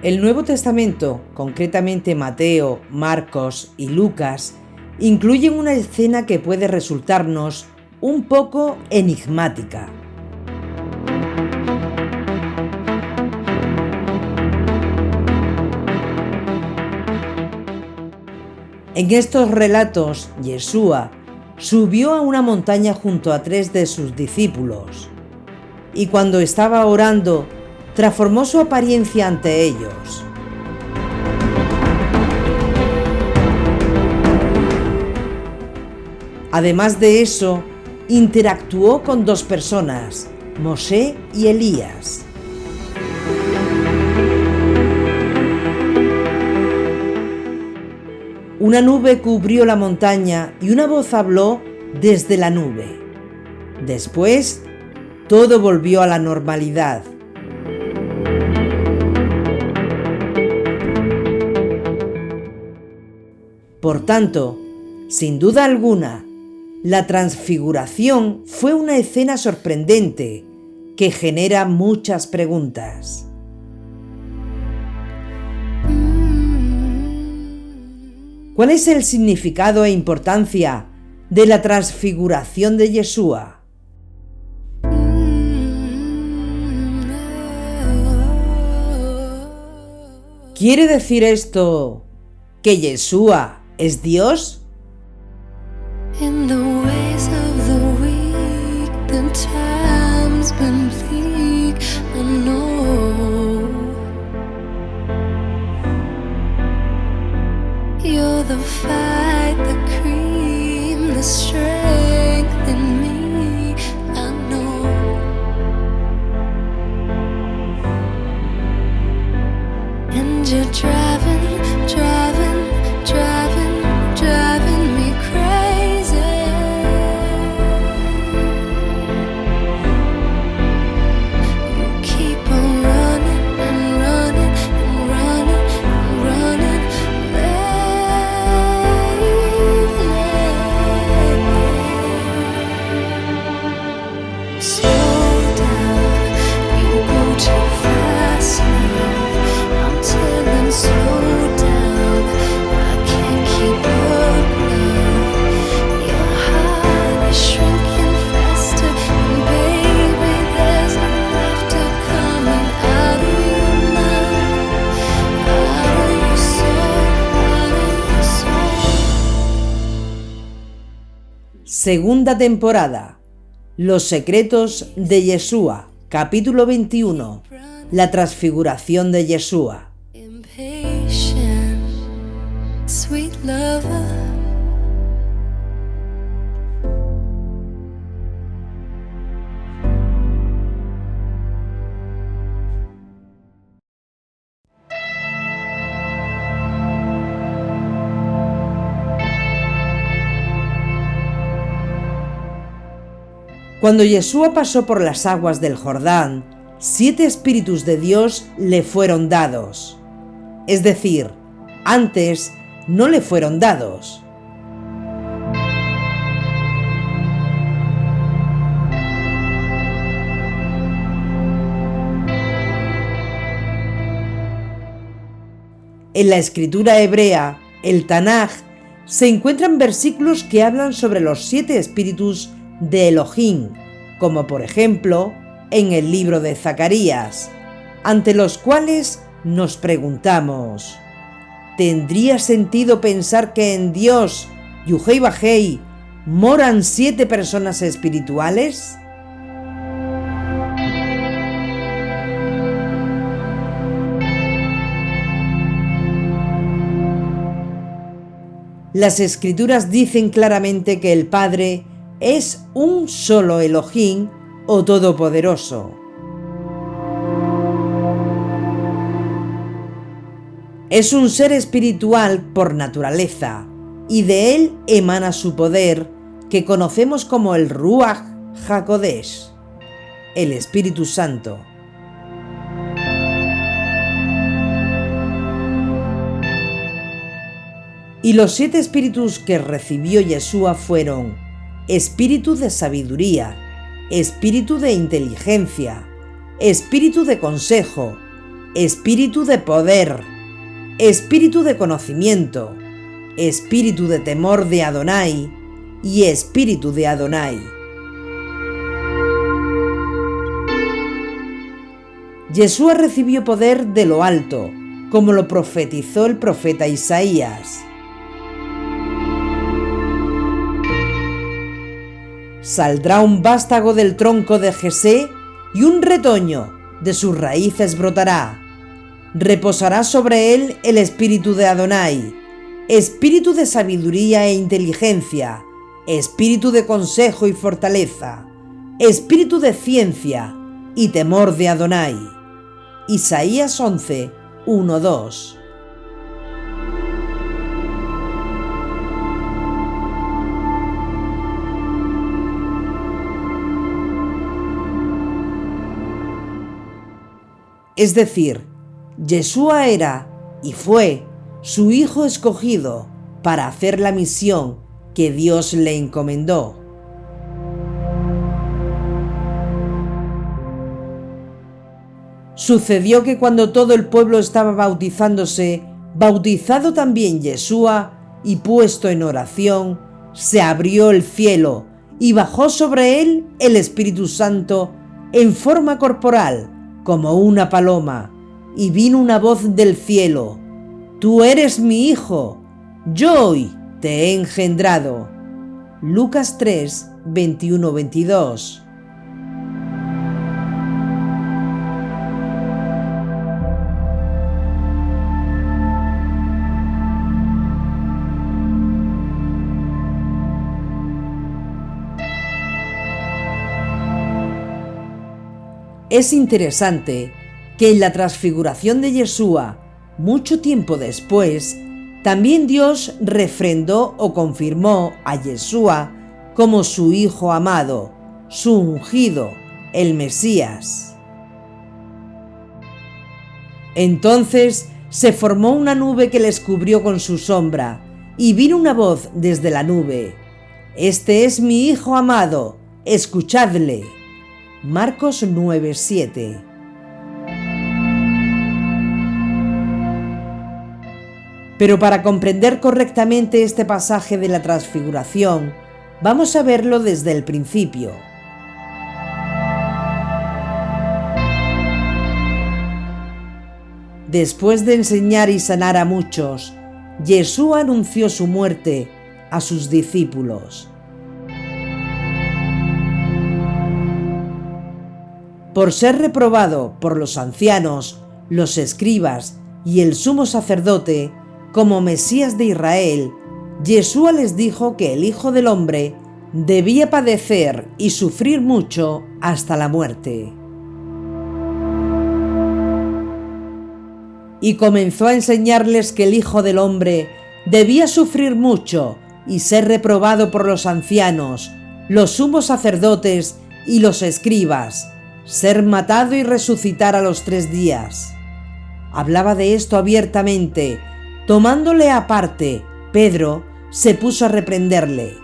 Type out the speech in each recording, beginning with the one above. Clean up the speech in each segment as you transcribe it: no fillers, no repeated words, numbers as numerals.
El Nuevo Testamento, concretamente Mateo, Marcos y Lucas, incluyen una escena que puede resultarnos un poco enigmática. En estos relatos, Yeshua subió a una montaña junto a 3 de sus discípulos, y cuando estaba orando, transformó su apariencia ante ellos. Además de eso, interactuó con 2 personas, Mosé y Elías. Una nube cubrió la montaña y una voz habló desde la nube. Después, todo volvió a la normalidad. Por tanto, sin duda alguna, la transfiguración fue una escena sorprendente que genera muchas preguntas. ¿Cuál es el significado e importancia de la transfiguración de Yeshua? ¿Quiere decir esto que Yeshua es Dios? In the ways of the weak, the time's been bleak, I know. You're the fight, the cream, the strength in me, I know. And you're driving me crazy. You keep on running and running and running and running lately. Slow down, you go too fast now. I'm telling slow down, I can't keep up now. Your heart is shrinking faster, and baby, there's no laughter coming out of your mouth, out of your soul, out of your soul. Segunda temporada. Los secretos de Yeshua, capítulo 21. La transfiguración de Yeshua. Impatient, sweet lover. Cuando Yeshua pasó por las aguas del Jordán, 7 espíritus de Dios le fueron dados. Es decir, antes no le fueron dados. En la escritura hebrea, el Tanaj, se encuentran versículos que hablan sobre los 7 espíritus de Elohim, como por ejemplo en el libro de Zacarías, ante los cuales nos preguntamos: ¿tendría sentido pensar que en Dios, Yuhei Bajei, moran 7 personas espirituales? Las escrituras dicen claramente que el Padre es un solo Elohim o Todopoderoso. Es un ser espiritual por naturaleza y de él emana su poder que conocemos como el Ruach HaKodesh, el Espíritu Santo. Y los 7 espíritus que recibió Yeshua fueron espíritu de sabiduría, espíritu de inteligencia, espíritu de consejo, espíritu de poder, espíritu de conocimiento, espíritu de temor de Adonai y espíritu de Adonai. Yeshua recibió poder de lo alto, como lo profetizó el profeta Isaías. Saldrá un vástago del tronco de Jesé y un retoño de sus raíces brotará. Reposará sobre él el espíritu de Adonai, espíritu de sabiduría e inteligencia, espíritu de consejo y fortaleza, espíritu de ciencia y temor de Adonai. Isaías 11, 1, 2. Es decir, Yeshua era y fue su hijo escogido para hacer la misión que Dios le encomendó. Sucedió que cuando todo el pueblo estaba bautizándose, bautizado también Yeshua y puesto en oración, se abrió el cielo y bajó sobre él el Espíritu Santo en forma corporal, como una paloma, y vino una voz del cielo: «Tú eres mi hijo, yo hoy te he engendrado». Lucas 3, 21-22. Es interesante que en la transfiguración de Yeshua, mucho tiempo después, también Dios refrendó o confirmó a Yeshua como su Hijo amado, su ungido, el Mesías. Entonces se formó una nube que les cubrió con su sombra, y vino una voz desde la nube: «Este es mi Hijo amado, escuchadle». Marcos 9:7. Pero para comprender correctamente este pasaje de la transfiguración, vamos a verlo desde el principio. Después de enseñar y sanar a muchos, Yeshua anunció su muerte a sus discípulos. Por ser reprobado por los ancianos, los escribas y el sumo sacerdote como Mesías de Israel, Yeshua les dijo que el Hijo del Hombre debía padecer y sufrir mucho hasta la muerte. Y comenzó a enseñarles que el Hijo del Hombre debía sufrir mucho y ser reprobado por los ancianos, los sumos sacerdotes y los escribas, ser matado y resucitar a los 3 días. Hablaba de esto abiertamente. Tomándole aparte, Pedro se puso a reprenderle.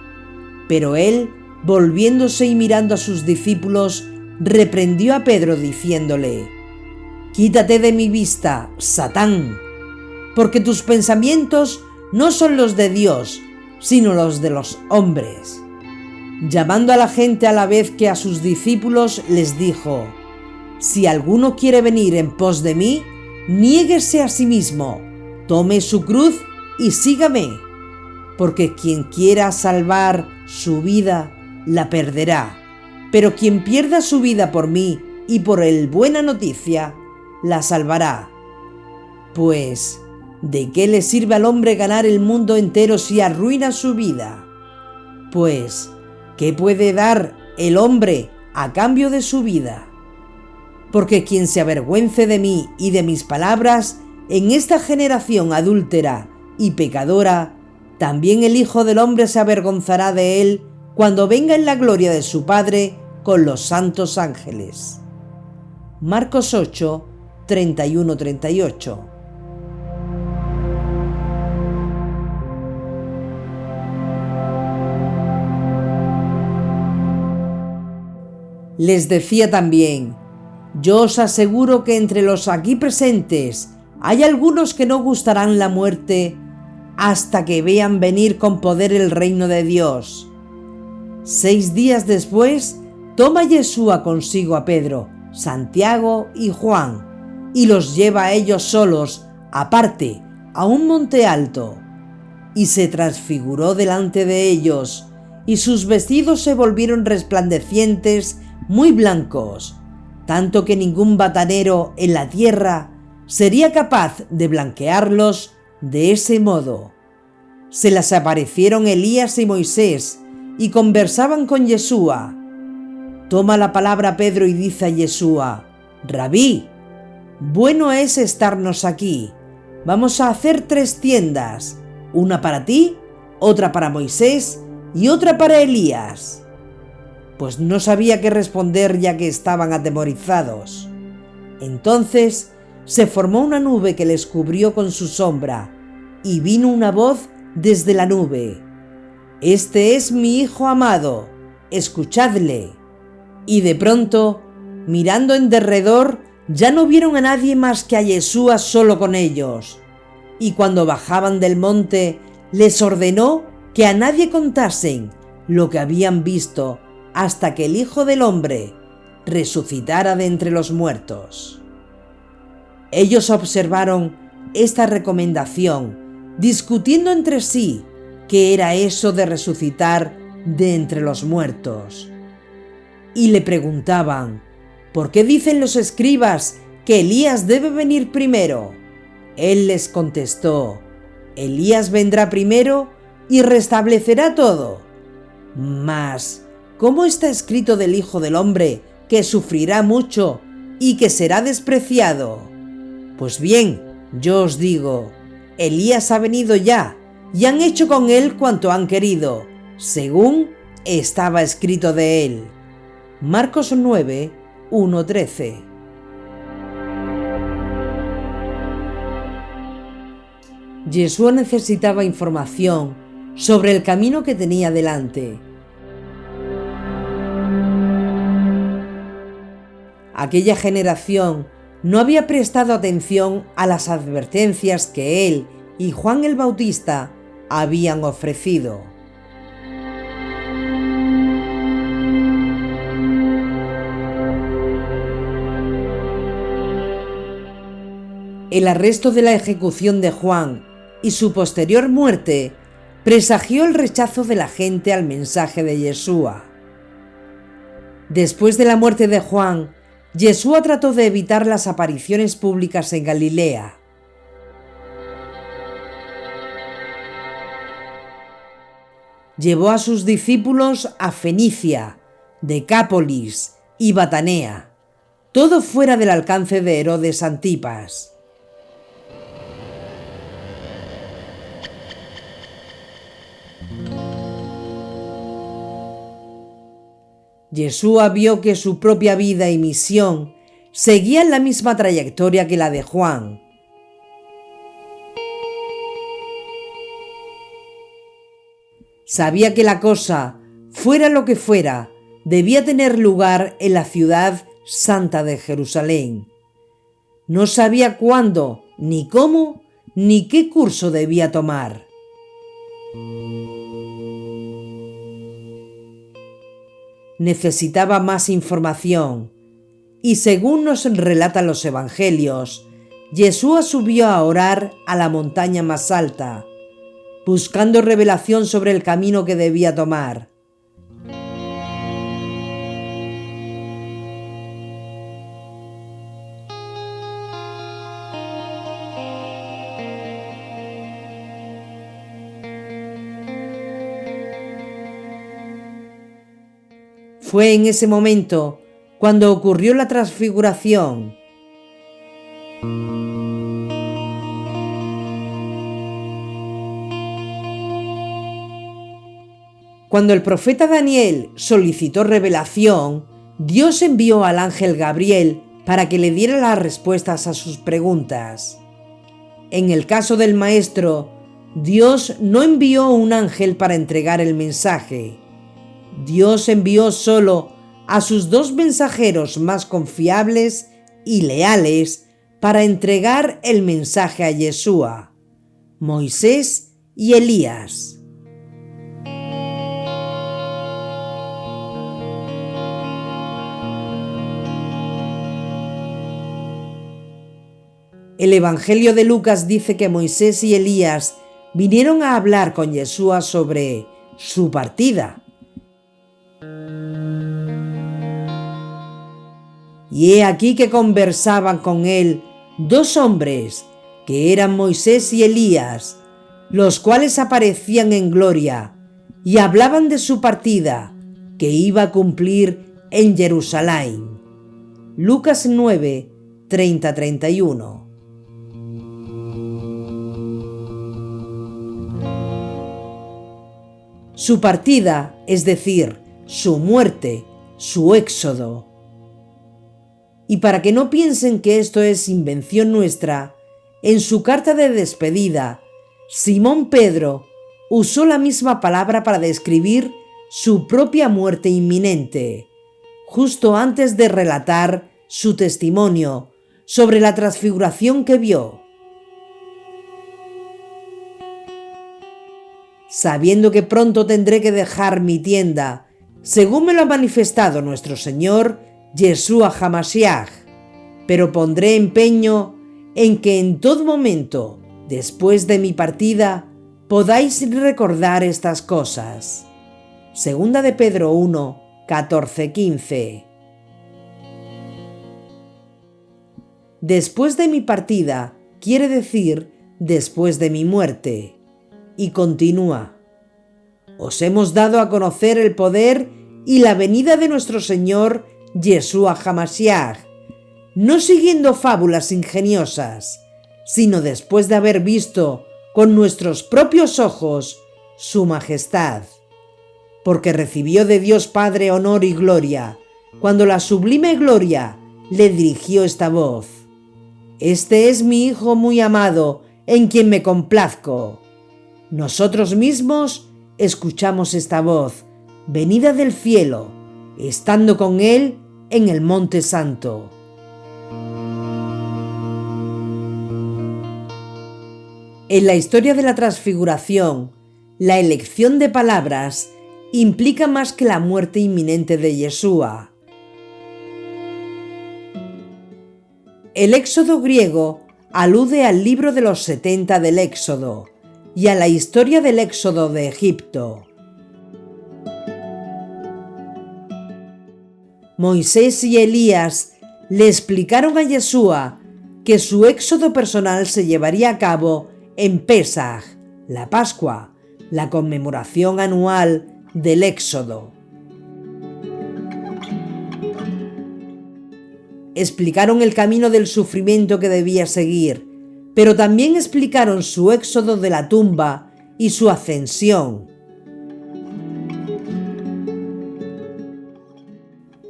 Pero él, volviéndose y mirando a sus discípulos, reprendió a Pedro diciéndole: «Quítate de mi vista, Satán, porque tus pensamientos no son los de Dios, sino los de los hombres». Llamando a la gente a la vez que a sus discípulos, les dijo: «Si alguno quiere venir en pos de mí, niéguese a sí mismo, tome su cruz y sígame, porque quien quiera salvar su vida, la perderá, pero quien pierda su vida por mí y por el buena noticia, la salvará. Pues, ¿de qué le sirve al hombre ganar el mundo entero si arruina su vida? Pues, ¿qué puede dar el hombre a cambio de su vida? Porque quien se avergüence de mí y de mis palabras en esta generación adúltera y pecadora, también el Hijo del Hombre se avergonzará de él cuando venga en la gloria de su Padre con los santos ángeles». Marcos 8, 31-38. Les decía también: Yo os aseguro que entre los aquí presentes hay algunos que no gustarán la muerte hasta que vean venir con poder el reino de Dios. 6 días después, toma Yeshua consigo a Pedro, Santiago y Juan, y los lleva a ellos solos, aparte, a un monte alto, y se transfiguró delante de ellos, y sus vestidos se volvieron resplandecientes, muy blancos, tanto que ningún batanero en la tierra sería capaz de blanquearlos de ese modo. Se les aparecieron Elías y Moisés, y conversaban con Yeshua. Toma la palabra Pedro y dice a Yeshua: Rabí, bueno es estarnos aquí. Vamos a hacer 3 tiendas, una para ti, otra para Moisés y otra para Elías. Pues no sabía qué responder, ya que estaban atemorizados. Entonces se formó una nube que les cubrió con su sombra, y vino una voz desde la nube: Este es mi Hijo amado, escuchadle. Y de pronto, mirando en derredor, ya no vieron a nadie más que a Yeshua solo con ellos. Y cuando bajaban del monte, les ordenó que a nadie contasen lo que habían visto hasta que el Hijo del Hombre resucitara de entre los muertos. Ellos observaron esta recomendación, discutiendo entre sí qué era eso de resucitar de entre los muertos. Y le preguntaban: ¿por qué dicen los escribas que Elías debe venir primero? Él les contestó: Elías vendrá primero y restablecerá todo. Mas, ¿cómo está escrito del Hijo del Hombre que sufrirá mucho y que será despreciado? Pues bien, yo os digo, Elías ha venido ya, y han hecho con él cuanto han querido, según estaba escrito de él. Marcos 9, 1-13. Yeshua necesitaba información sobre el camino que tenía delante. Aquella generación no había prestado atención a las advertencias que él y Juan el Bautista habían ofrecido. El arresto de la ejecución de Juan y su posterior muerte presagió el rechazo de la gente al mensaje de Yeshua. Después de la muerte de Juan, Yeshua trató de evitar las apariciones públicas en Galilea. Llevó a sus discípulos a Fenicia, Decápolis y Batanea, todo fuera del alcance de Herodes Antipas. Yeshua vio que su propia vida y misión seguían la misma trayectoria que la de Juan. Sabía que la cosa, fuera lo que fuera, debía tener lugar en la ciudad santa de Jerusalén. No sabía cuándo, ni cómo, ni qué curso debía tomar. Necesitaba más información, y según nos relatan los evangelios, Yeshua subió a orar a la montaña más alta, buscando revelación sobre el camino que debía tomar. Fue en ese momento cuando ocurrió la transfiguración. Cuando el profeta Daniel solicitó revelación, Dios envió al ángel Gabriel para que le diera las respuestas a sus preguntas. En el caso del maestro, Dios no envió un ángel para entregar el mensaje. Dios envió solo a sus dos mensajeros más confiables y leales para entregar el mensaje a Yeshua, Moisés y Elías. El Evangelio de Lucas dice que Moisés y Elías vinieron a hablar con Yeshua sobre su partida. Y he aquí que conversaban con él dos hombres, que eran Moisés y Elías, los cuales aparecían en gloria, y hablaban de su partida, que iba a cumplir en Jerusalén. Lucas 9, 30-31. Su partida, es decir, su muerte, su éxodo. Y para que no piensen que esto es invención nuestra, en su carta de despedida, Simón Pedro usó la misma palabra para describir su propia muerte inminente, justo antes de relatar su testimonio sobre la transfiguración que vio. Sabiendo que pronto tendré que dejar mi tienda, según me lo ha manifestado nuestro Señor, Yeshua HaMashiach, pero pondré empeño en que en todo momento, después de mi partida, podáis recordar estas cosas. Segunda de Pedro 1, 14-15. Después de mi partida quiere decir después de mi muerte. Y continúa: os hemos dado a conocer el poder y la venida de nuestro Señor Yeshua HaMashiach, no siguiendo fábulas ingeniosas, sino después de haber visto con nuestros propios ojos su majestad, porque recibió de Dios Padre honor y gloria, cuando la sublime gloria le dirigió esta voz: este es mi Hijo muy amado, en quien me complazco. Nosotros mismos escuchamos esta voz, venida del cielo, estando con él en el Monte Santo. En la historia de la transfiguración, la elección de palabras implica más que la muerte inminente de Yeshua. El éxodo griego alude al libro de los 70 del Éxodo y a la historia del éxodo de Egipto. Moisés y Elías le explicaron a Yeshua que su éxodo personal se llevaría a cabo en Pesaj, la Pascua, la conmemoración anual del éxodo. Explicaron el camino del sufrimiento que debía seguir, pero también explicaron su éxodo de la tumba y su ascensión.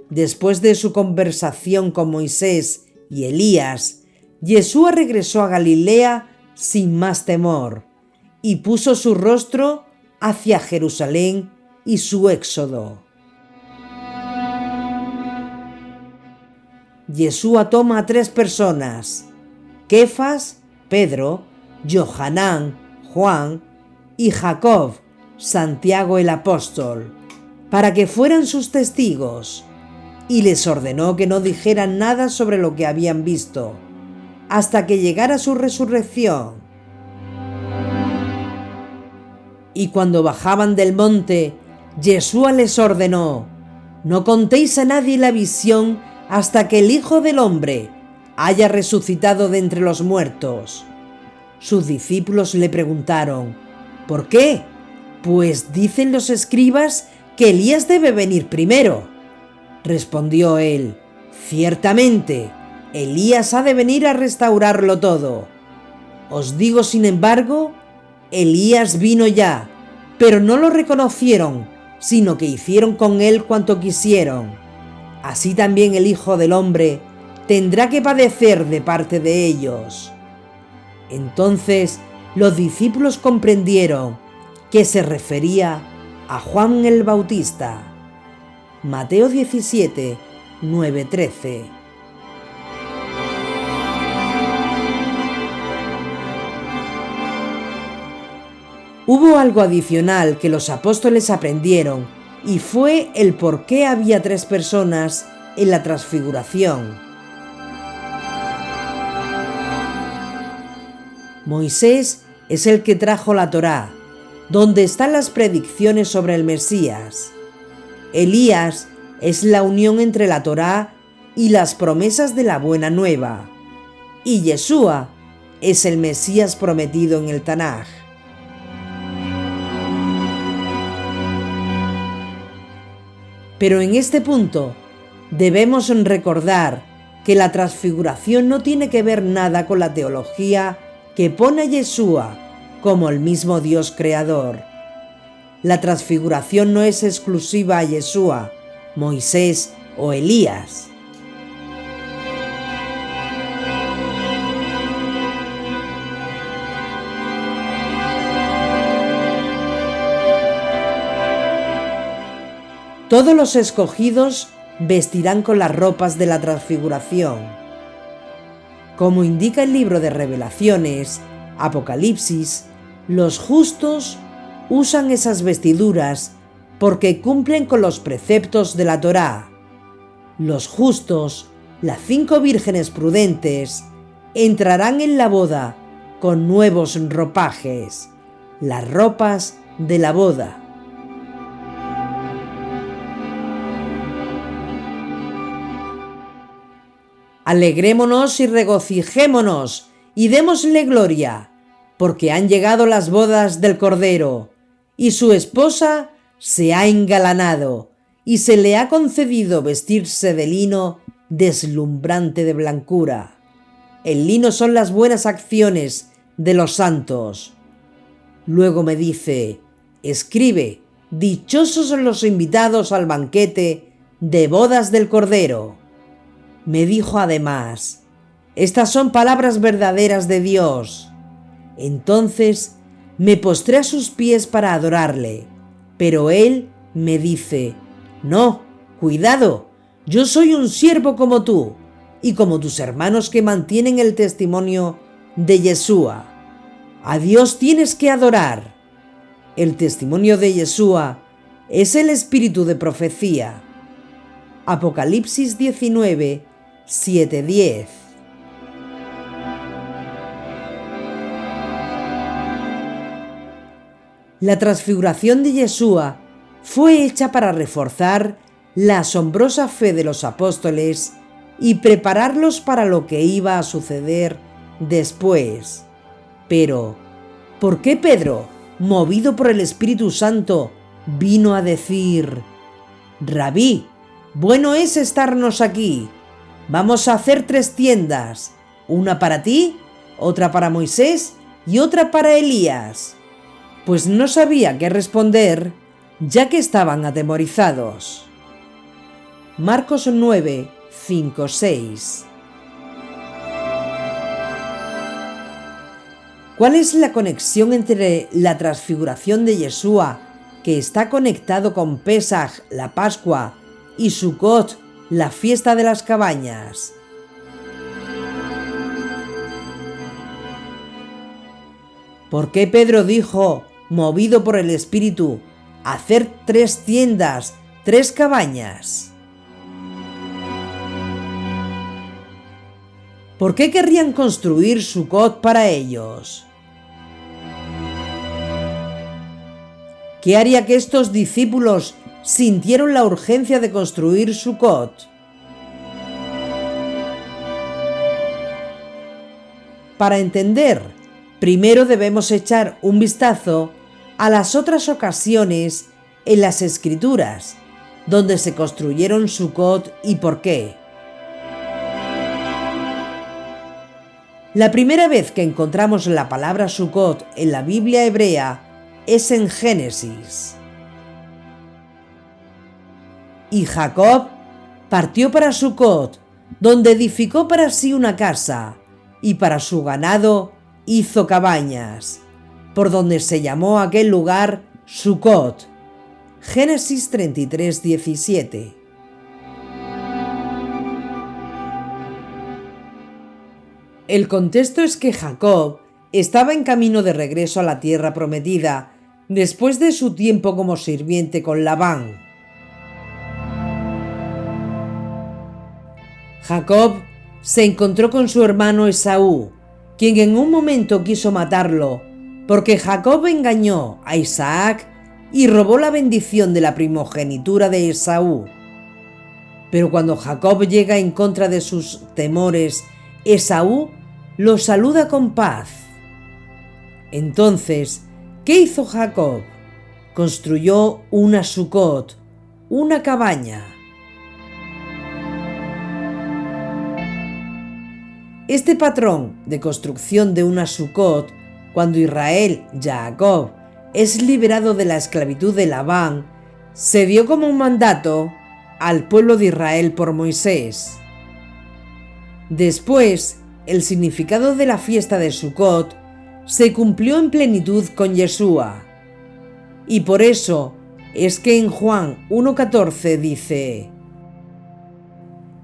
Después de su conversación con Moisés y Elías, Yeshua regresó a Galilea sin más temor y puso su rostro hacia Jerusalén y su éxodo. Yeshua toma a 3 personas: Kefas, Pedro, Johanán, Juan y Jacob, Santiago el apóstol, para que fueran sus testigos, y les ordenó que no dijeran nada sobre lo que habían visto, hasta que llegara su resurrección. Y cuando bajaban del monte, Yeshua les ordenó: no contéis a nadie la visión hasta que el Hijo del Hombre haya resucitado de entre los muertos. Sus discípulos le preguntaron: ¿por qué? Pues dicen los escribas que Elías debe venir primero. Respondió él: ciertamente, Elías ha de venir a restaurarlo todo. Os digo, sin embargo, Elías vino ya, pero no lo reconocieron, sino que hicieron con él cuanto quisieron. Así también el Hijo del Hombre tendrá que padecer de parte de ellos. Entonces los discípulos comprendieron que se refería a Juan el Bautista. Mateo 17, 9-13. Hubo algo adicional que los apóstoles aprendieron, y fue el por qué había 3 personas en la transfiguración. Moisés es el que trajo la Torá, donde están las predicciones sobre el Mesías. Elías es la unión entre la Torá y las promesas de la Buena Nueva. Y Yeshua es el Mesías prometido en el Tanaj. Pero en este punto debemos recordar que la transfiguración no tiene que ver nada con la teología que pone a Yeshua como el mismo Dios creador. La transfiguración no es exclusiva a Yeshua, Moisés o Elías. Todos los escogidos vestirán con las ropas de la transfiguración. Como indica el libro de Revelaciones, Apocalipsis, los justos usan esas vestiduras porque cumplen con los preceptos de la Torá. Los justos, las 5 vírgenes prudentes, entrarán en la boda con nuevos ropajes, las ropas de la boda. Alegrémonos y regocijémonos y démosle gloria, porque han llegado las bodas del Cordero, y su esposa se ha engalanado, y se le ha concedido vestirse de lino deslumbrante de blancura. El lino son las buenas acciones de los santos. Luego me dice: escribe, dichosos son los invitados al banquete de bodas del Cordero. Me dijo además: estas son palabras verdaderas de Dios. Entonces me postré a sus pies para adorarle, pero él me dice: no, cuidado, yo soy un siervo como tú, y como tus hermanos que mantienen el testimonio de Yeshua. A Dios tienes que adorar. El testimonio de Yeshua es el espíritu de profecía. Apocalipsis 19, 7-10. La transfiguración de Yeshua fue hecha para reforzar la asombrosa fe de los apóstoles y prepararlos para lo que iba a suceder después. Pero, ¿por qué Pedro, movido por el Espíritu Santo, vino a decir: Rabí, bueno es estarnos aquí? Vamos a hacer 3 tiendas, una para ti, otra para Moisés y otra para Elías? Pues no sabía qué responder, ya que estaban atemorizados. Marcos 9, 5-6. ¿Cuál es la conexión entre la transfiguración de Yeshua, que está conectado con Pesaj, la Pascua, y Sukkot, la fiesta de las cabañas? ¿Por qué Pedro dijo, movido por el Espíritu, hacer 3 tiendas, 3 cabañas? ¿Por qué querrían construir Sukkot para ellos? ¿Qué haría que estos discípulos sintieron la urgencia de construir Sukkot? Para entender, primero debemos echar un vistazo a las otras ocasiones en las Escrituras, donde se construyeron Sukkot y por qué. La primera vez que encontramos la palabra Sukkot en la Biblia hebrea es en Génesis. Y Jacob partió para Sukkot, donde edificó para sí una casa, y para su ganado hizo cabañas, por donde se llamó aquel lugar Sukkot. Génesis 33, 17. El contexto es que Jacob estaba en camino de regreso a la tierra prometida después de su tiempo como sirviente con Labán. Jacob se encontró con su hermano Esaú, quien en un momento quiso matarlo, porque Jacob engañó a Isaac y robó la bendición de la primogenitura de Esaú. Pero cuando Jacob llega en contra de sus temores, Esaú lo saluda con paz. Entonces, ¿qué hizo Jacob? Construyó una Sucot, una cabaña. Este patrón de construcción de una Sucot, cuando Israel, Jacob, es liberado de la esclavitud de Labán, se dio como un mandato al pueblo de Israel por Moisés. Después, el significado de la fiesta de Sucot se cumplió en plenitud con Yeshua. Y por eso es que en Juan 1:14 dice: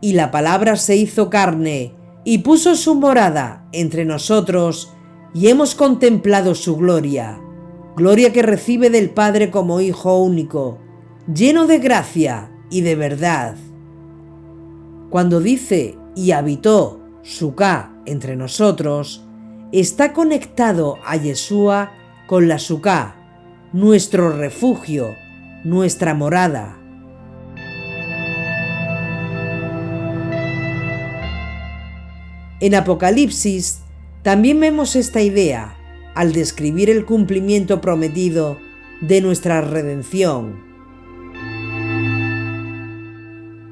«Y la palabra se hizo carne y puso su morada entre nosotros, y hemos contemplado su gloria, gloria que recibe del Padre como Hijo único, lleno de gracia y de verdad». Cuando dice «y habitó Sucá entre nosotros», está conectado a Yeshua con la Sucá, nuestro refugio, nuestra morada. En Apocalipsis también vemos esta idea al describir el cumplimiento prometido de nuestra redención.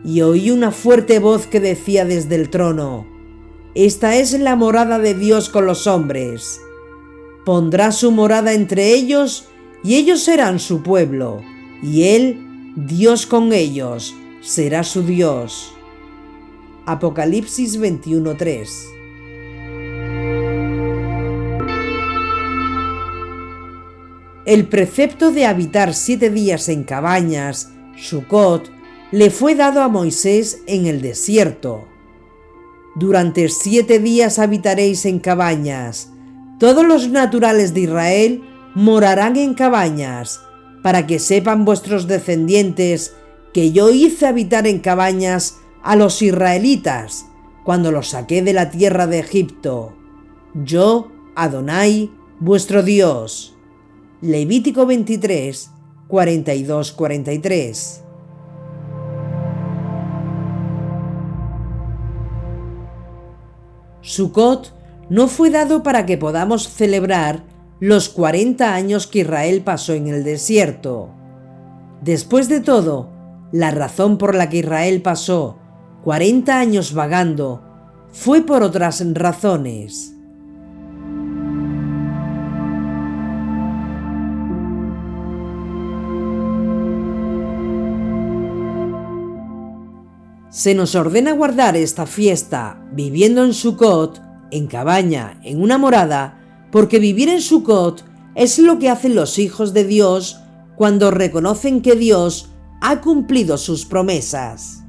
Y oí una fuerte voz que decía desde el trono: «Esta es la morada de Dios con los hombres. Pondrá su morada entre ellos, y ellos serán su pueblo, y Él, Dios con ellos, será su Dios». Apocalipsis 21:3. El precepto de habitar 7 días en cabañas, Sucot, le fue dado a Moisés en el desierto. «Durante 7 días habitaréis en cabañas. Todos los naturales de Israel morarán en cabañas, para que sepan vuestros descendientes que yo hice habitar en cabañas a los israelitas cuando los saqué de la tierra de Egipto. Yo, Adonai, vuestro Dios». Levítico 23, 42-43. Sucot no fue dado para que podamos celebrar los 40 años que Israel pasó en el desierto. Después de todo, la razón por la que Israel pasó 40 años vagando fue por otras razones. Se nos ordena guardar esta fiesta viviendo en Sucot, en cabaña, en una morada, porque vivir en Sucot es lo que hacen los hijos de Dios cuando reconocen que Dios ha cumplido sus promesas.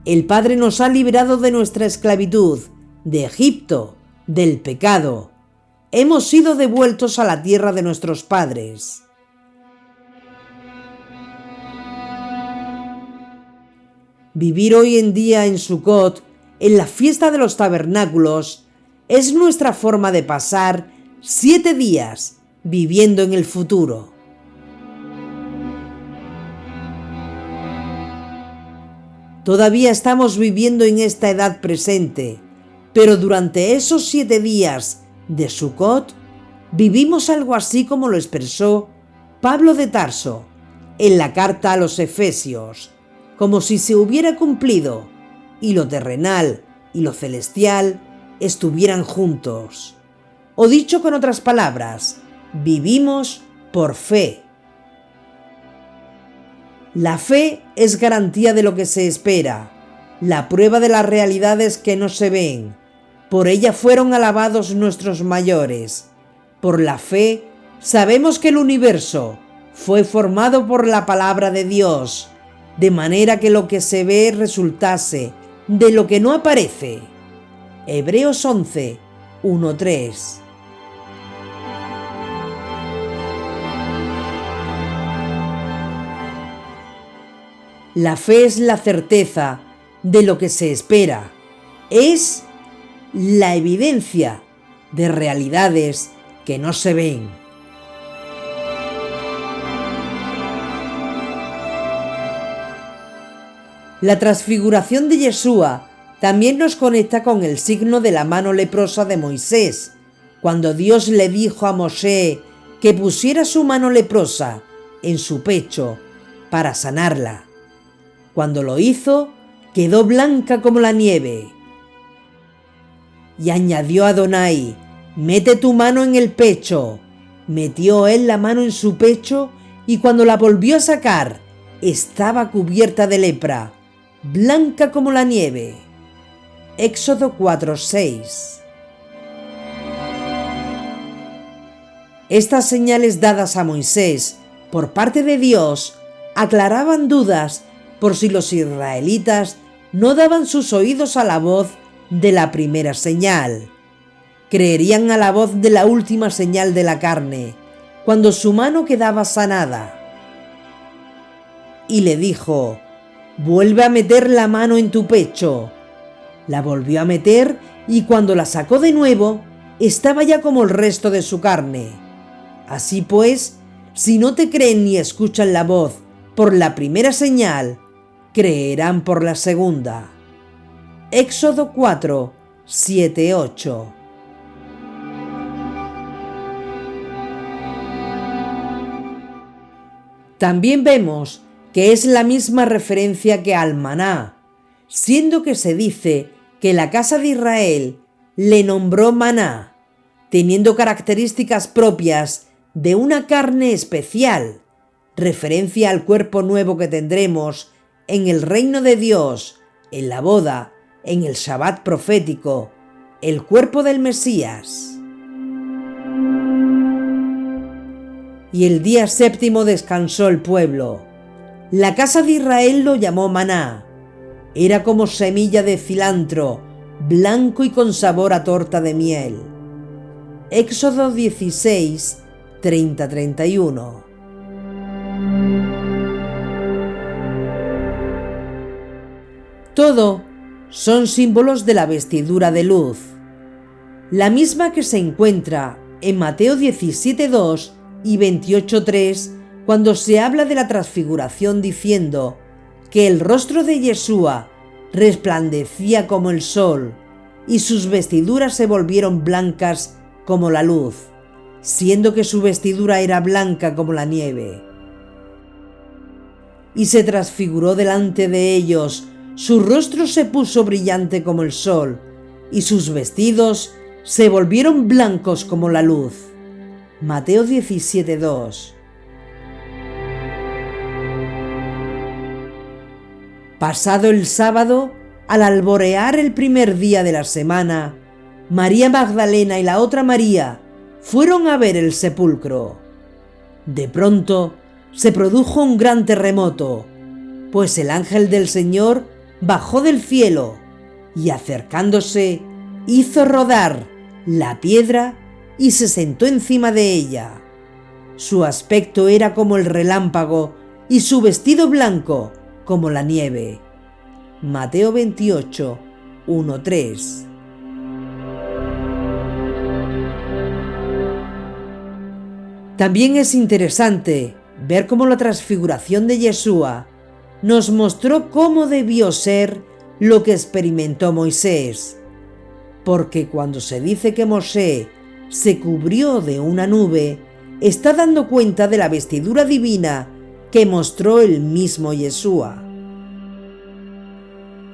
El Padre nos ha liberado de nuestra esclavitud, de Egipto, del pecado. Hemos sido devueltos a la tierra de nuestros padres. Vivir hoy en día en Sucot, en la fiesta de los tabernáculos, es nuestra forma de pasar 7 días viviendo en el futuro. Todavía estamos viviendo en esta edad presente, pero durante esos 7 días de Sucot vivimos algo así como lo expresó Pablo de Tarso en la carta a los Efesios, como si se hubiera cumplido y lo terrenal y lo celestial estuvieran juntos. O dicho con otras palabras, vivimos por fe. La fe es garantía de lo que se espera, la prueba de las realidades que no se ven. Por ella fueron alabados nuestros mayores. Por la fe sabemos que el universo fue formado por la palabra de Dios, de manera que lo que se ve resultase de lo que no aparece. Hebreos 11, 1-3. La fe es la certeza de lo que se espera, es la evidencia de realidades que no se ven. La transfiguración de Yeshua también nos conecta con el signo de la mano leprosa de Moisés, cuando Dios le dijo a Moshe que pusiera su mano leprosa en su pecho para sanarla. Cuando lo hizo, quedó blanca como la nieve. Y añadió Adonai: mete tu mano en el pecho. Metió él la mano en su pecho y cuando la volvió a sacar, estaba cubierta de lepra, blanca como la nieve. Éxodo 4:6. Estas señales dadas a Moisés por parte de Dios aclaraban dudas por si los israelitas no daban sus oídos a la voz de la primera señal. Creerían a la voz de la última señal de la carne, cuando su mano quedaba sanada. Y le dijo: vuelve a meter la mano en tu pecho. La volvió a meter y cuando la sacó de nuevo, estaba ya como el resto de su carne. Así pues, si no te creen ni escuchan la voz por la primera señal, creerán por la segunda. Éxodo 4, 7-8. También vemos que es la misma referencia que al maná, siendo que se dice que la casa de Israel le nombró maná, teniendo características propias de una carne especial, referencia al cuerpo nuevo que tendremos en el reino de Dios, en la boda, en el Shabbat profético, el cuerpo del Mesías. Y el día séptimo descansó el pueblo. La casa de Israel lo llamó maná. Era como semilla de cilantro, blanco y con sabor a torta de miel. Éxodo 16, 30-31. Todo son símbolos de la vestidura de luz, la misma que se encuentra en Mateo 17:2 y 28:3, cuando se habla de la transfiguración diciendo que el rostro de Yeshua resplandecía como el sol y sus vestiduras se volvieron blancas como la luz, siendo que su vestidura era blanca como la nieve. Y se transfiguró delante de ellos, su rostro se puso brillante como el sol, y sus vestidos se volvieron blancos como la luz. Mateo 17:2. Pasado el sábado, al alborear el primer día de la semana, María Magdalena y la otra María fueron a ver el sepulcro. De pronto se produjo un gran terremoto, pues el ángel del Señor bajó del cielo y acercándose hizo rodar la piedra y se sentó encima de ella. Su aspecto era como el relámpago y su vestido blanco como la nieve. Mateo 28, 1-3. También es interesante ver cómo la transfiguración de Yeshua nos mostró cómo debió ser lo que experimentó Moisés, porque cuando se dice que Moshe se cubrió de una nube, está dando cuenta de la vestidura divina que mostró el mismo Yeshua.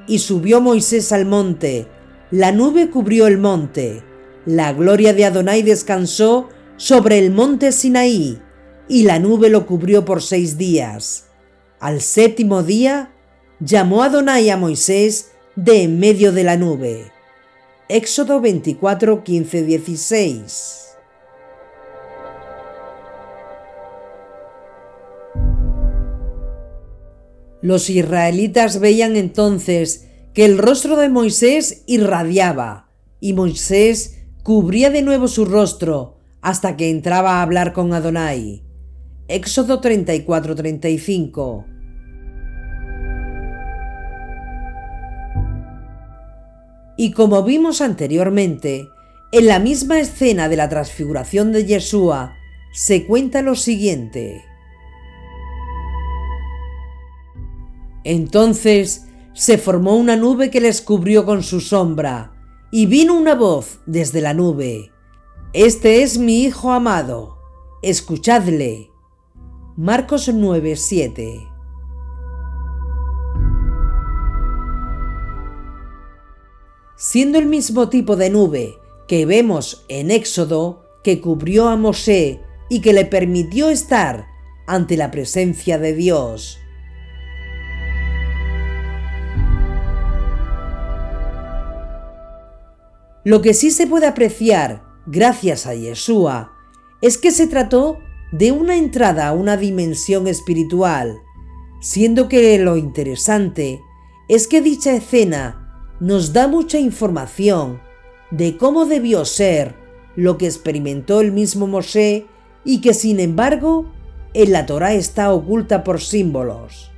Y subió Moisés al monte, la nube cubrió el monte, la gloria de Adonai descansó sobre el monte Sinaí, y la nube lo cubrió por 6 días. Al séptimo día, llamó Adonai a Moisés de en medio de la nube. Éxodo 24, 15, 16. Los israelitas veían entonces que el rostro de Moisés irradiaba, y Moisés cubría de nuevo su rostro hasta que entraba a hablar con Adonai. Éxodo 34-35. Y como vimos anteriormente, en la misma escena de la transfiguración de Yeshua se cuenta lo siguiente. Entonces se formó una nube que les cubrió con su sombra, y vino una voz desde la nube: «Este es mi Hijo amado, escuchadle». Marcos 9:7. Siendo el mismo tipo de nube que vemos en Éxodo, que cubrió a Mosé y que le permitió estar ante la presencia de Dios. Lo que sí se puede apreciar, gracias a Yeshua, es que se trató de una entrada a una dimensión espiritual, siendo que lo interesante es que dicha escena nos da mucha información de cómo debió ser lo que experimentó el mismo Mosé y que sin embargo en la Torá está oculta por símbolos.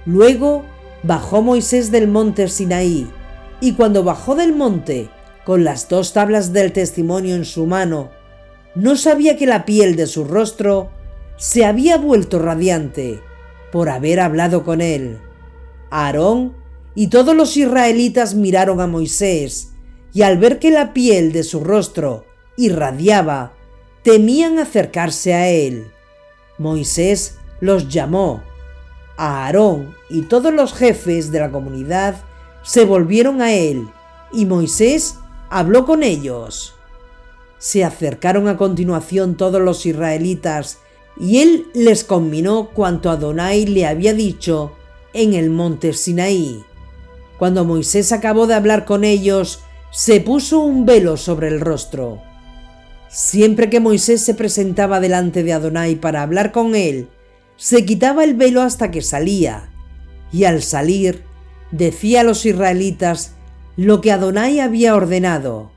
Luego bajó Moisés del monte Sinaí, y cuando bajó del monte con las 2 tablas del testimonio en su mano, no sabía que la piel de su rostro se había vuelto radiante por haber hablado con él. Aarón y todos los israelitas miraron a Moisés, y al ver que la piel de su rostro irradiaba, temían acercarse a él. Moisés los llamó. Aarón y todos los jefes de la comunidad se volvieron a él, y Moisés habló con ellos. Se acercaron a continuación todos los israelitas, y él les conminó cuanto Adonai le había dicho en el monte Sinaí. Cuando Moisés acabó de hablar con ellos, se puso un velo sobre el rostro. Siempre que Moisés se presentaba delante de Adonai para hablar con él, se quitaba el velo hasta que salía, y al salir decía a los israelitas lo que Adonai había ordenado.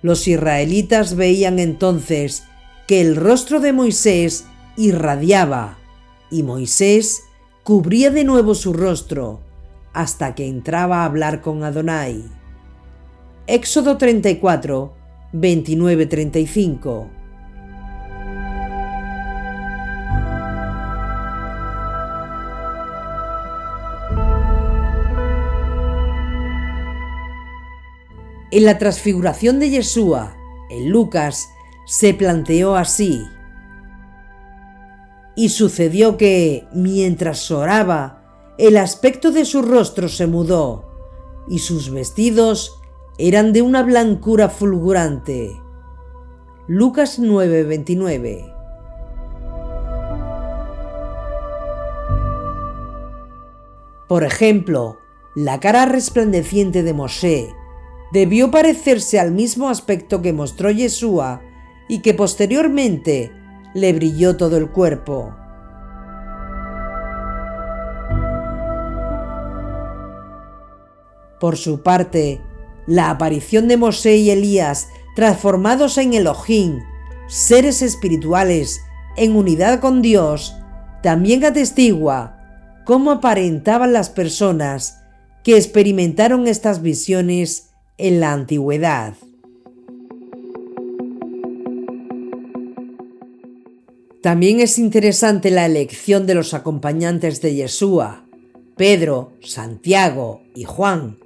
Los israelitas veían entonces que el rostro de Moisés irradiaba, y Moisés cubría de nuevo su rostro hasta que entraba a hablar con Adonai. Éxodo 34, 29-35. En la transfiguración de Yeshua, en Lucas, se planteó así: y sucedió que, mientras oraba, el aspecto de su rostro se mudó, y sus vestidos eran de una blancura fulgurante. Lucas 9:29. Por ejemplo, la cara resplandeciente de Mosé debió parecerse al mismo aspecto que mostró Yeshua y que posteriormente le brilló todo el cuerpo. Por su parte, la aparición de Mosé y Elías transformados en Elohim, seres espirituales en unidad con Dios, también atestigua cómo aparentaban las personas que experimentaron estas visiones en la antigüedad. También es interesante la elección de los acompañantes de Yeshua, Pedro, Santiago y Juan,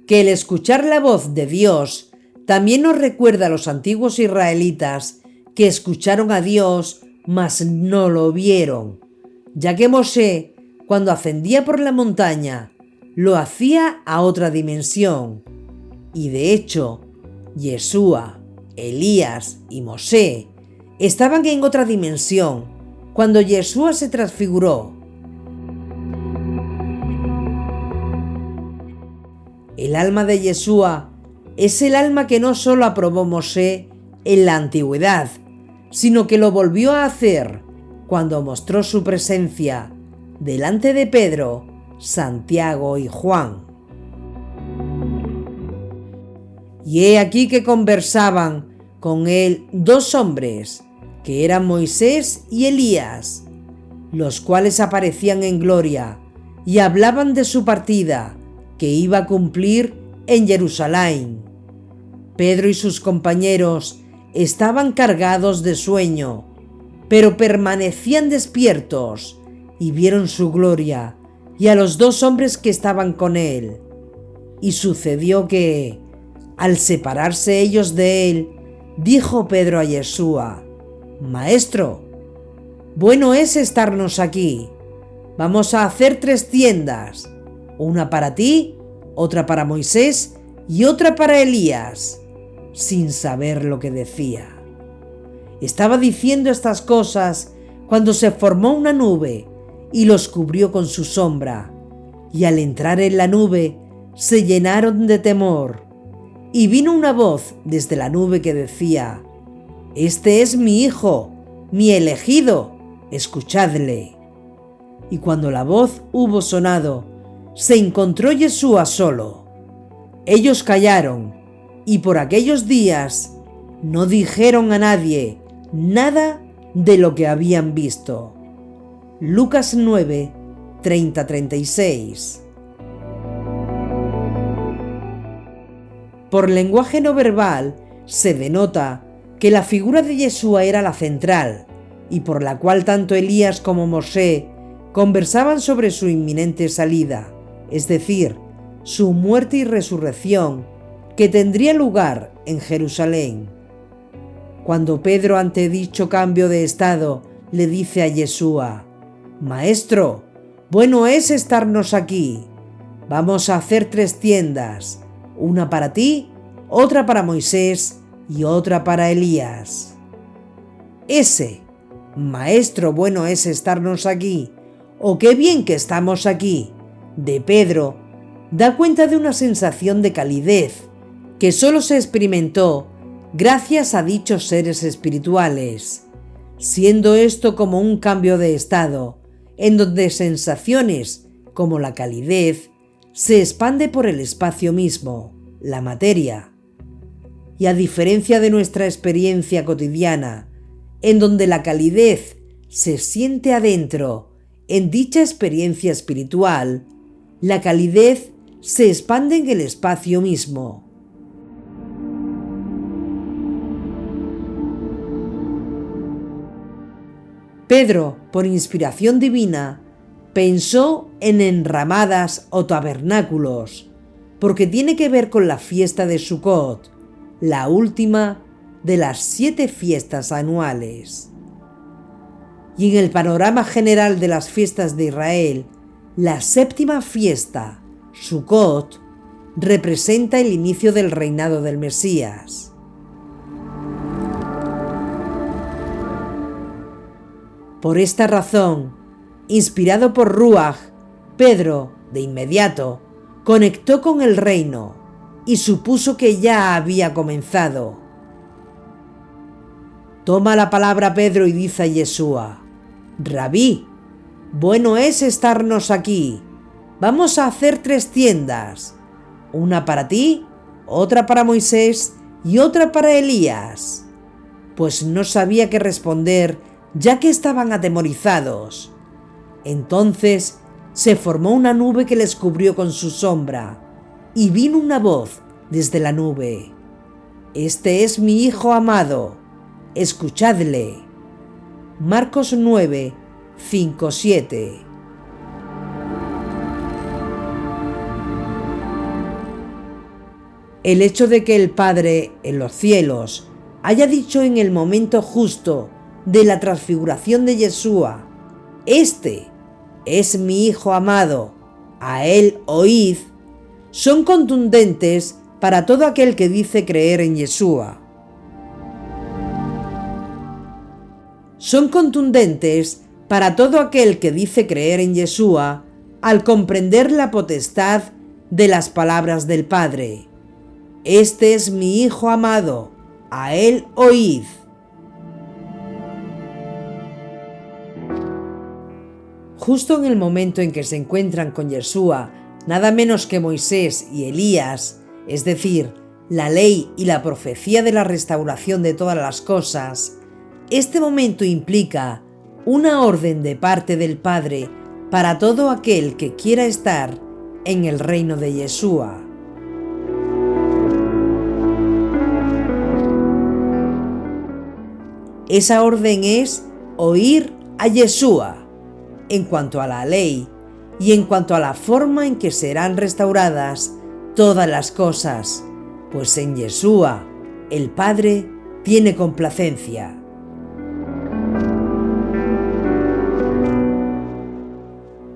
que el escuchar la voz de Dios también nos recuerda a los antiguos israelitas que escucharon a Dios, mas no lo vieron, ya que Mosé, cuando ascendía por la montaña, lo hacía a otra dimensión. Y de hecho, Yeshua, Elías y Mosé estaban en otra dimensión cuando Yeshua se transfiguró. El alma de Yeshua es el alma que no solo aprobó Mosé en la antigüedad, sino que lo volvió a hacer cuando mostró su presencia delante de Pedro, Santiago y Juan. Y he aquí que conversaban con él 2 hombres, que eran Moisés y Elías, los cuales aparecían en gloria y hablaban de su partida, que iba a cumplir en Jerusalén. Pedro y sus compañeros estaban cargados de sueño, pero permanecían despiertos y vieron su gloria y a los 2 hombres que estaban con él. Y sucedió que, al separarse ellos de él, dijo Pedro a Yeshua: Maestro, bueno es estarnos aquí. Vamos a hacer 3 tiendas, una para ti, otra para Moisés y otra para Elías, sin saber lo que decía. Estaba diciendo estas cosas cuando se formó una nube y los cubrió con su sombra, y al entrar en la nube se llenaron de temor. Y vino una voz desde la nube que decía: Este es mi Hijo, mi elegido, escuchadle. Y cuando la voz hubo sonado, se encontró Yeshua solo. Ellos callaron, y por aquellos días no dijeron a nadie nada de lo que habían visto. Lucas 9, 30-36. Por lenguaje no verbal se denota que la figura de Yeshua era la central y por la cual tanto Elías como Mosé conversaban sobre su inminente salida, es decir, su muerte y resurrección, que tendría lugar en Jerusalén. Cuando Pedro, ante dicho cambio de estado, le dice a Yeshua: Maestro, bueno es estarnos aquí. Vamos a hacer 3 tiendas, una para ti, otra para Moisés y otra para Elías. Ese, Maestro, bueno es estarnos aquí, o qué bien que estamos aquí, de Pedro, da cuenta de una sensación de calidez que solo se experimentó gracias a dichos seres espirituales, siendo esto como un cambio de estado, en donde sensaciones como la calidez se expande por el espacio mismo, la materia. Y a diferencia de nuestra experiencia cotidiana, en donde la calidez se siente adentro, en dicha experiencia espiritual, la calidez se expande en el espacio mismo. Pedro, por inspiración divina, pensó en enramadas o tabernáculos, porque tiene que ver con la fiesta de Sukkot, la última de las 7 fiestas anuales. Y en el panorama general de las fiestas de Israel, la 7ª fiesta, Sukkot, representa el inicio del reinado del Mesías. Por esta razón, inspirado por Ruach, Pedro, de inmediato, conectó con el reino y supuso que ya había comenzado. Toma la palabra Pedro y dice a Yeshua: Rabí, bueno es estarnos aquí. Vamos a hacer 3 tiendas, una para ti, otra para Moisés y otra para Elías. Pues no sabía qué responder, ya que estaban atemorizados. Entonces se formó una nube que les cubrió con su sombra, y vino una voz desde la nube: Este es mi Hijo amado, escuchadle. Marcos 9, 5-7. El hecho de que el Padre en los cielos haya dicho en el momento justo de la transfiguración de Yeshua: Este es mi Hijo amado, a él oíd, son contundentes para todo aquel que dice creer en Yeshua. Son contundentes para todo aquel que dice creer en Yeshua al comprender la potestad de las palabras del Padre. Este es mi Hijo amado, a él oíd. justo en el momento en que se encuentran con Yeshua, nada menos que Moisés y Elías, es decir, la ley y la profecía de la restauración de todas las cosas, este momento implica una orden de parte del Padre para todo aquel que quiera estar en el reino de Yeshua. Esa orden es oír a Yeshua en cuanto a la ley y en cuanto a la forma en que serán restauradas todas las cosas, pues en Yeshua el Padre tiene complacencia.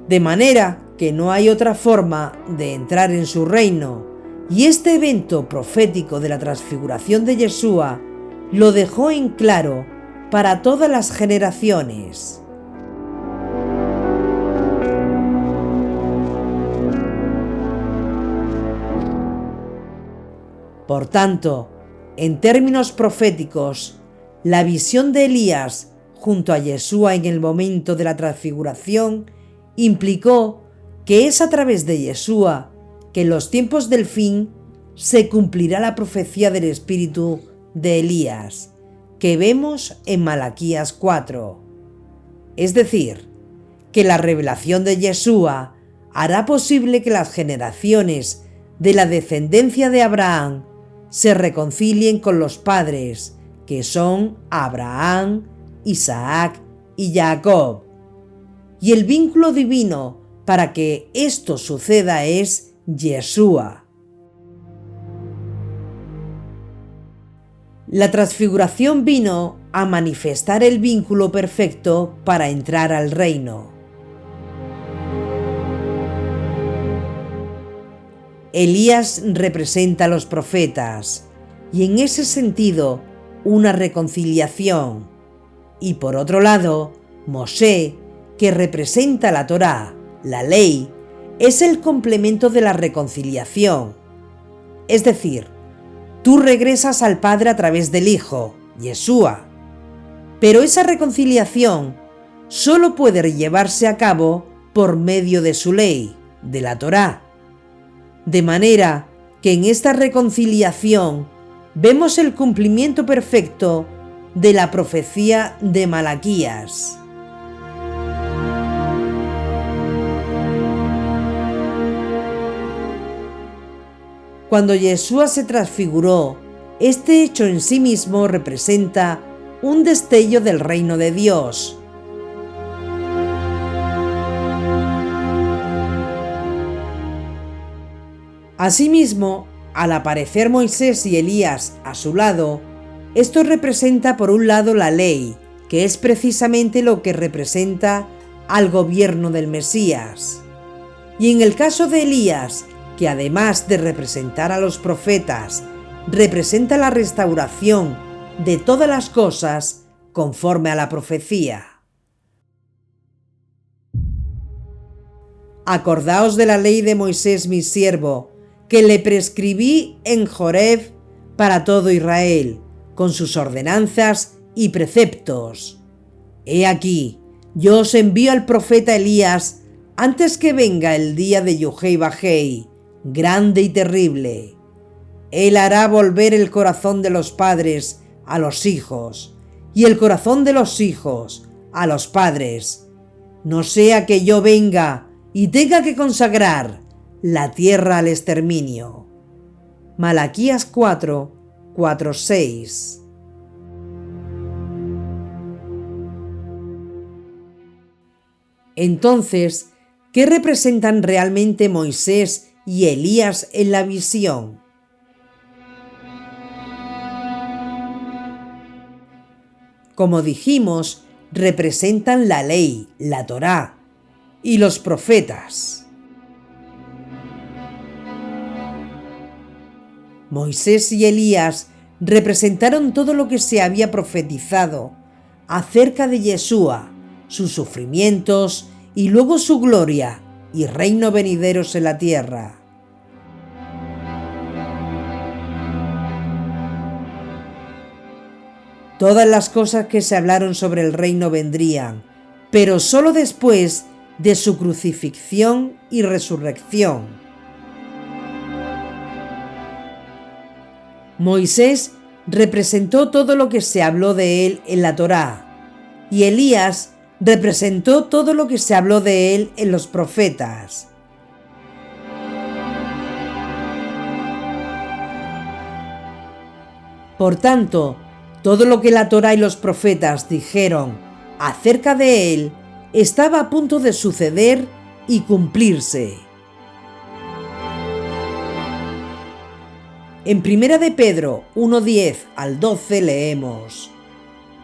De manera que no hay otra forma de entrar en su reino, y este evento profético de la transfiguración de Yeshua lo dejó en claro para todas las generaciones. Por tanto, en términos proféticos, la visión de Elías junto a Yeshua en el momento de la transfiguración implicó que es a través de Yeshua que en los tiempos del fin se cumplirá la profecía del espíritu de Elías, que vemos en Malaquías 4. Es decir, que la revelación de Yeshua hará posible que las generaciones de la descendencia de Abraham se reconcilien con los padres, que son Abraham, Isaac y Jacob. Y el vínculo divino para que esto suceda es Yeshua. La transfiguración vino a manifestar el vínculo perfecto para entrar al reino. Elías representa a los profetas y en ese sentido una reconciliación. Y por otro lado, Moshe, que representa la Torá, la ley, es el complemento de la reconciliación. Es decir, tú regresas al Padre a través del Hijo, Yeshua. Pero esa reconciliación solo puede llevarse a cabo por medio de su ley, de la Torá. De manera que en esta reconciliación vemos el cumplimiento perfecto de la profecía de Malaquías. Cuando Yeshua se transfiguró, este hecho en sí mismo representa un destello del reino de Dios. Asimismo, al aparecer Moisés y Elías a su lado, esto representa por un lado la ley, que es precisamente lo que representa al gobierno del Mesías. Y en el caso de Elías, que además de representar a los profetas, representa la restauración de todas las cosas conforme a la profecía. Acordaos de la ley de Moisés mi siervo, que le prescribí en Joreb para todo Israel, con sus ordenanzas y preceptos. He aquí, yo os envío al profeta Elías antes que venga el día de Yuhei Bajei, grande y terrible. Él hará volver el corazón de los padres a los hijos, y el corazón de los hijos a los padres, no sea que yo venga y tenga que consagrar la tierra al exterminio. Malaquías 4:6. Entonces, ¿qué representan realmente Moisés y Elías en la visión? Como dijimos, representan la ley, la Torá, y los profetas. Moisés y Elías representaron todo lo que se había profetizado acerca de Yeshua, sus sufrimientos y luego su gloria y reino venideros en la tierra. Todas las cosas que se hablaron sobre el reino vendrían, pero solo después de su crucifixión y resurrección. Moisés representó todo lo que se habló de él en la Torá, y Elías representó todo lo que se habló de él en los profetas. Por tanto, todo lo que la Torá y los profetas dijeron acerca de él estaba a punto de suceder y cumplirse. En 1 de Pedro 1:10 al 12 leemos: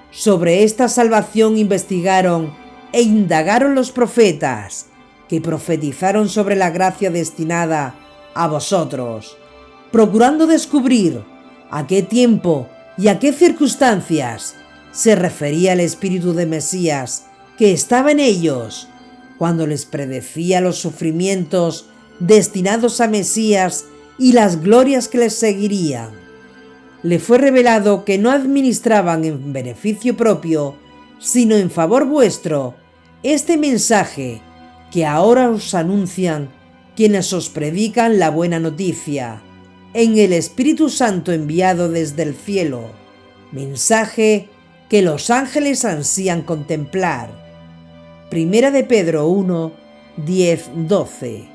Sobre esta salvación investigaron e indagaron los profetas, que profetizaron sobre la gracia destinada a vosotros, procurando descubrir a qué tiempo y a qué circunstancias se refería el Espíritu de Mesías que estaba en ellos, cuando les predecía los sufrimientos destinados a Mesías y las glorias que les seguirían. Le fue revelado que no administraban en beneficio propio, sino en favor vuestro, este mensaje que ahora os anuncian quienes os predican la buena noticia, en el Espíritu Santo enviado desde el cielo, mensaje que los ángeles ansían contemplar. 1 de Pedro 1, 10, 12.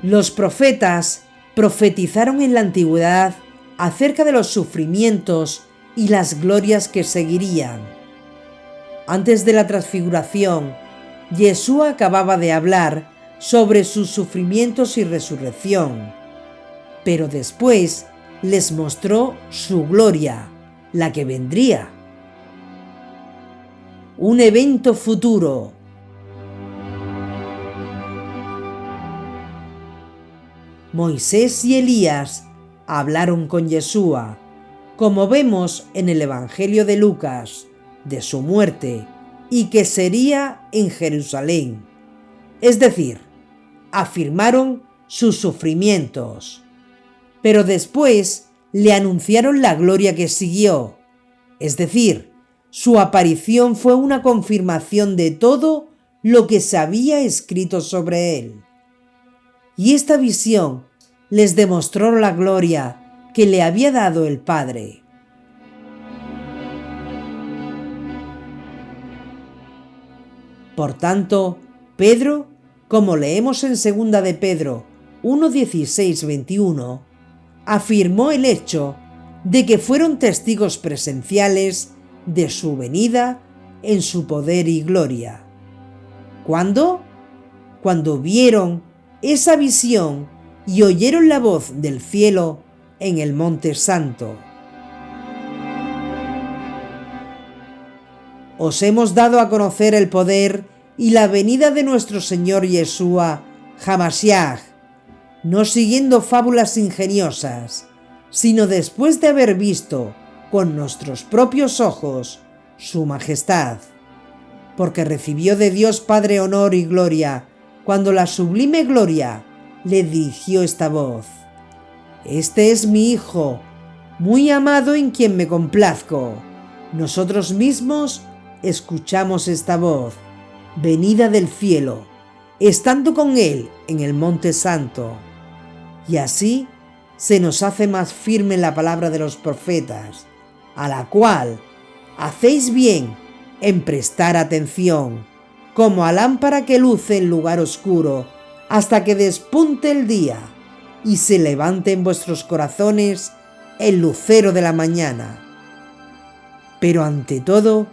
Los profetas profetizaron en la antigüedad acerca de los sufrimientos y las glorias que seguirían. Antes de la transfiguración, Yeshua acababa de hablar sobre sus sufrimientos y resurrección, pero después les mostró su gloria, la que vendría. Un evento futuro. Moisés y Elías hablaron con Yeshua, como vemos en el Evangelio de Lucas, de su muerte y que sería en Jerusalén. Es decir, afirmaron sus sufrimientos, pero después le anunciaron la gloria que siguió. Es decir, su aparición fue una confirmación de todo lo que se había escrito sobre él. Y esta visión les demostró la gloria que le había dado el Padre. Por tanto, Pedro, como leemos en 2 de Pedro 1:16-21, afirmó el hecho de que fueron testigos presenciales de su venida en su poder y gloria. ¿Cuándo? Cuando vieron esa visión y oyeron la voz del cielo en el Monte Santo. Os hemos dado a conocer el poder y la venida de nuestro Señor Yeshua Hamashiach, no siguiendo fábulas ingeniosas, sino después de haber visto con nuestros propios ojos su majestad, porque recibió de Dios Padre honor y gloria cuando la sublime gloria le dirigió esta voz: Este es mi Hijo, muy amado en quien me complazco. Nosotros mismos escuchamos esta voz, venida del cielo, estando con él en el Monte Santo. Y así se nos hace más firme la palabra de los profetas, a la cual hacéis bien en prestar atención, como a lámpara que luce en lugar oscuro, hasta que despunte el día y se levante en vuestros corazones el lucero de la mañana. Pero ante todo,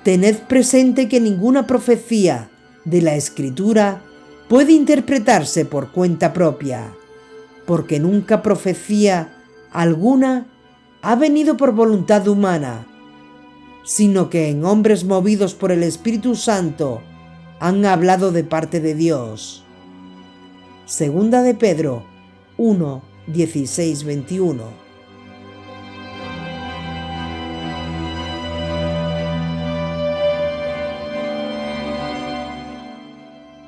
tened presente que ninguna profecía de la Escritura puede interpretarse por cuenta propia, porque nunca profecía alguna ha venido por voluntad humana, sino que en hombres movidos por el Espíritu Santo han hablado de parte de Dios. 2 de Pedro 1, 16, 21.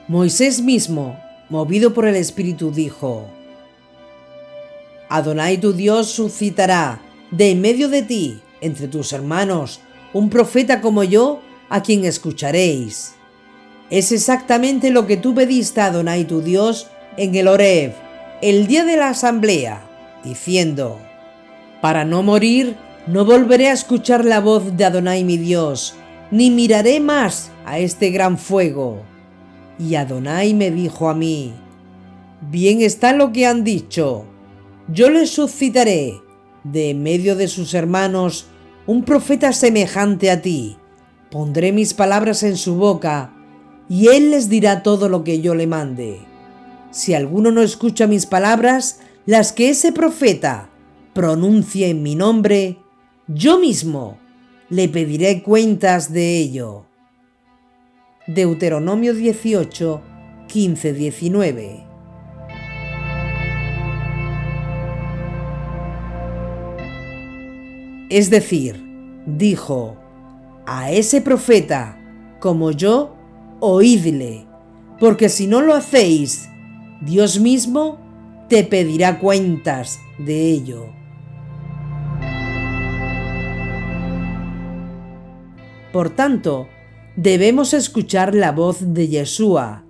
Moisés mismo, movido por el Espíritu, dijo: Adonai tu Dios suscitará de en medio de ti, entre tus hermanos, un profeta como yo, a quien escucharéis. Es exactamente lo que tú pediste a Adonai tu Dios en el Horeb, el día de la asamblea, diciendo: para no morir, no volveré a escuchar la voz de Adonai mi Dios, ni miraré más a este gran fuego. Y Adonai me dijo a mí: bien está lo que han dicho. Yo les suscitaré de en medio de sus hermanos un profeta semejante a ti. Pondré mis palabras en su boca, y él les dirá todo lo que yo le mande. Si alguno no escucha mis palabras, las que ese profeta pronuncie en mi nombre, yo mismo le pediré cuentas de ello. Deuteronomio 18, 15-19. Es decir, dijo: a ese profeta, como yo, oídle, porque si no lo hacéis, Dios mismo te pedirá cuentas de ello. Por tanto, debemos escuchar la voz de Yeshua,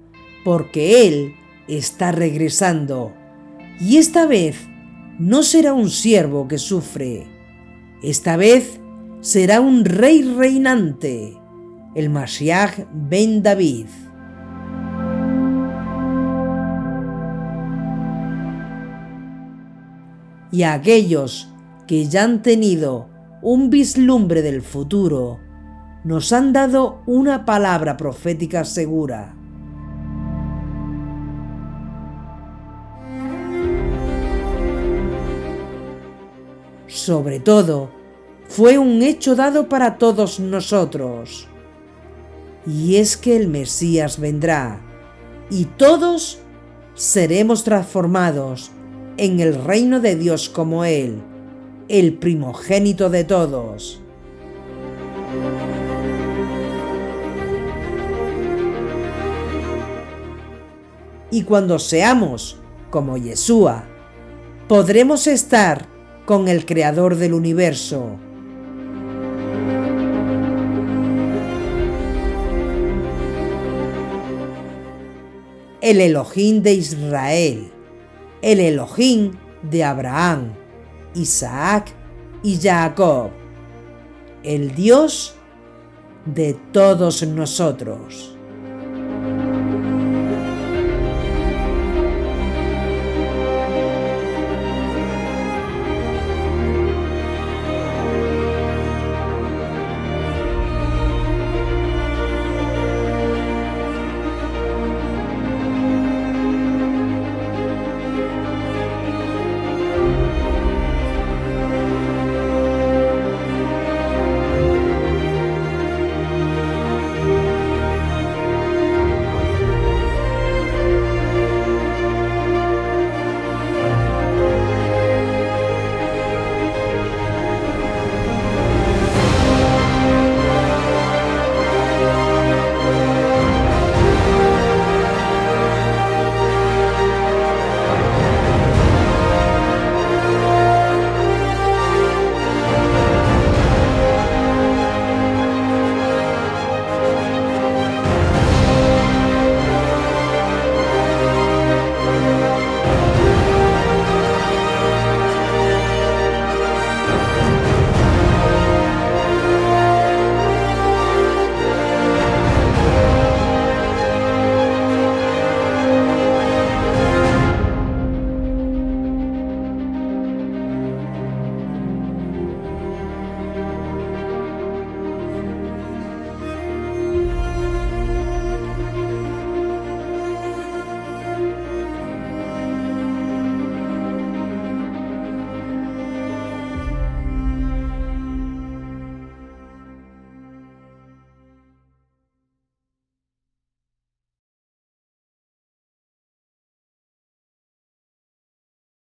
porque Él está regresando, y esta vez no será un siervo que sufre. Esta vez será un rey reinante, el Mashiach ben David. Y a aquellos que ya han tenido un vislumbre del futuro, nos han dado una palabra profética segura. Sobre todo, fue un hecho dado para todos nosotros. Y es que el Mesías vendrá, y todos seremos transformados en el reino de Dios como Él, el primogénito de todos. Y cuando seamos como Yeshua, podremos estar con el Creador del universo. El Elohim de Israel, el Elohim de Abraham, Isaac y Jacob, el Dios de todos nosotros.